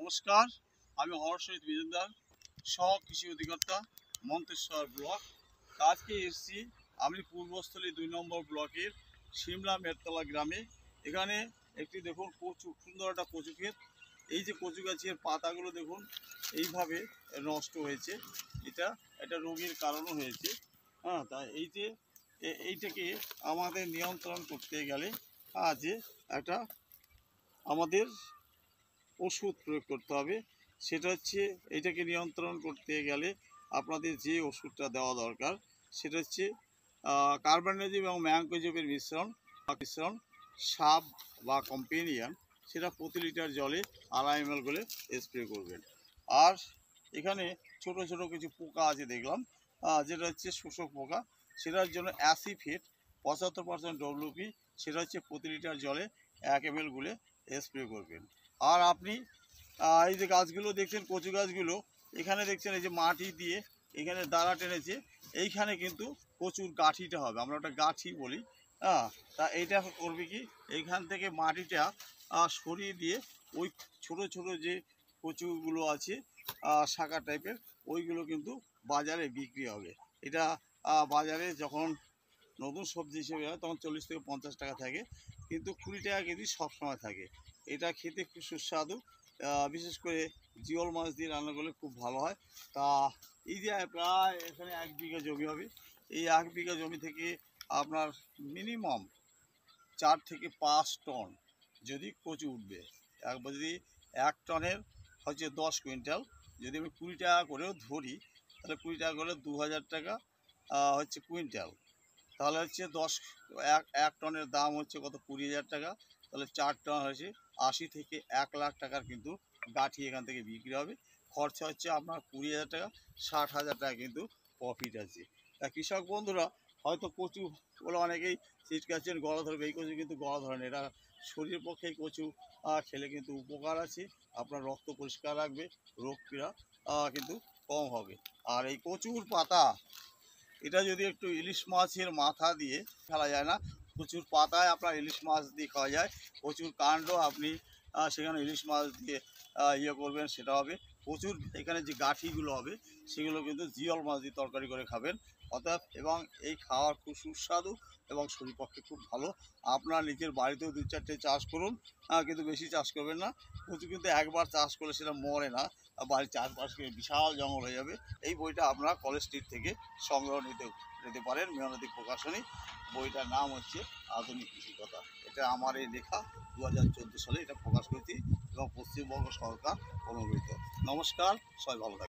নমস্কার, আমি হর্ষজিৎ মজুমদার, সহ কৃষি অধিকর্তা, মন্তেশ্বর ব্লক। আজকে এসেছি আমি পূর্বস্থলী 2 নম্বর ব্লকের সিমলা মেরতলা গ্রামে। এখানে একটি দেখুন সুন্দর একটা কচু ক্ষেত। এই যে কচু গাছের পাতাগুলো দেখুন এইভাবে নষ্ট হয়েছে, এটা রোগের কারণও হয়েছে। তাই এইটাকে আমাদের নিয়ন্ত্রণ করতে গেলে যে একটা আমাদের ওষুধ প্রয়োগ করতে হবে। সেটা হচ্ছে, এটাকে নিয়ন্ত্রণ করতে গেলে আপনাদের যে ওষুধটা দেওয়া দরকার সেটা হচ্ছে কার্বনডাজিম এবং ম্যাঙ্কোজেবের মিশ্রণ সাব বা কম্পেনিয়ান, সেটা প্রতি লিটার জলে 2.5 ml করে স্প্রে করবেন। আর এখানে ছোট ছোট কিছু পোকা আছে দেখলাম, যেটা হচ্ছে শোষক পোকা, সেটার জন্য অ্যাসিফেট 75% WP, সেটা হচ্ছে প্রতি লিটার জলে 1 ml গুলে স্প্রে করবেন। আর আপনি এই যে গাছগুলো দেখছেন, কচু গাছগুলো, এখানে দেখছেন এই যে মাটি দিয়ে এখানে দাঁড়া টেনেছে, এইখানে কিন্তু কচুর গাঠিটা হবে, আমরা ওটা গাঠি বলি। তা এইটা করবে কি, এইখান থেকে মাটিটা সরিয়ে দিয়ে ওই ছোট ছোট যে কচুগুলো আছে শাখা টাইপের, ওইগুলো কিন্তু বাজারে বিক্রি হবে। এটা বাজারে যখন নতুন সবজি হিসেবে হয় তখন 40 থেকে 50 টাকা থাকে, কিন্তু 20 টাকা কেজি সবসময় থাকে। এটা খেতে খুব সুস্বাদু, বিশেষ করে জিওল মাছ দিয়ে রান্না করলে খুব ভালো হয়। তা এই যে প্রায় এখানে 1 বিঘা জমি হবে, এই 1 বিঘা জমি থেকে আপনার মিনিমাম 4 থেকে 5 টন যদি কচু উঠবে। একবার যদি 1 টনের হচ্ছে 10 কুইন্টাল, যদি আমি 20 টাকা করেও ধরি, তাহলে 20 টাকা করে 2000 টাকা হচ্ছে কুইন্টাল। তাহলে হচ্ছে 1 টনের দাম হচ্ছে কত, 20,000 টাকা। তাহলে 4 টন হয়েছে 80 থেকে 1 লাখ টাকার কিন্তু গাঠি এখান থেকে বিক্রি হবে। খরচা হচ্ছে আপনার 20,000 টাকা, 60,000 টাকা কিন্তু প্রফিট আছে। তা কৃষক বন্ধুরা হয়তো কচু বলে অনেকেই ছিটকাচ্ছেন গলা ধরবে, এই কচু কিন্তু গলা ধরে না। এটা শরীরের পক্ষে কচু খেলে কিন্তু উপকার আছে, আপনার রক্ত পরিষ্কার রাখবে, রোগ পীড়া কিন্তু কম হবে। আর এই কচুর পাতা, এটা যদি একটু ইলিশ মাছের মাথা দিয়ে ফেলা যায় না, প্রচুর পাতায় আপনার ইলিশ মাছ দিয়ে খাওয়া যায়। প্রচুর কাণ্ড আপনি সেখানে ইলিশ মাছ দিয়ে ইয়ে করবেন, সেটা হবে প্রচুর। এখানে যে গাঠিগুলো হবে সেগুলো কিন্তু জিওল মাছ দিয়ে তরকারি করে খাবেন অর্থাৎ, এবং এই খাওয়ার খুব সুস্বাদু এবং শরীর পক্ষে খুব ভালো। আপনার নিজের বাড়িতেও 2-4টে চাষ করুন, কিন্তু বেশি চাষ করবেন না। কচু কিন্তু একবার চাষ করলে সেটা মরে না, বাড়ির চারপাশে বিশাল জঙ্গল হয়ে যাবে। এই বইটা আপনারা কলেজ স্ট্রিট থেকে সংগ্রহ নিতে পারেন, মেহনতি প্রকাশনী। বইটার নাম হচ্ছে আধুনিক কৃষিকতা। এটা আমার এই লেখা, 2014 সালে এটা প্রকাশ করেছি এবং পশ্চিমবঙ্গ সরকার অনুমোদিত। নমস্কার, সবাই ভালো থাকবেন।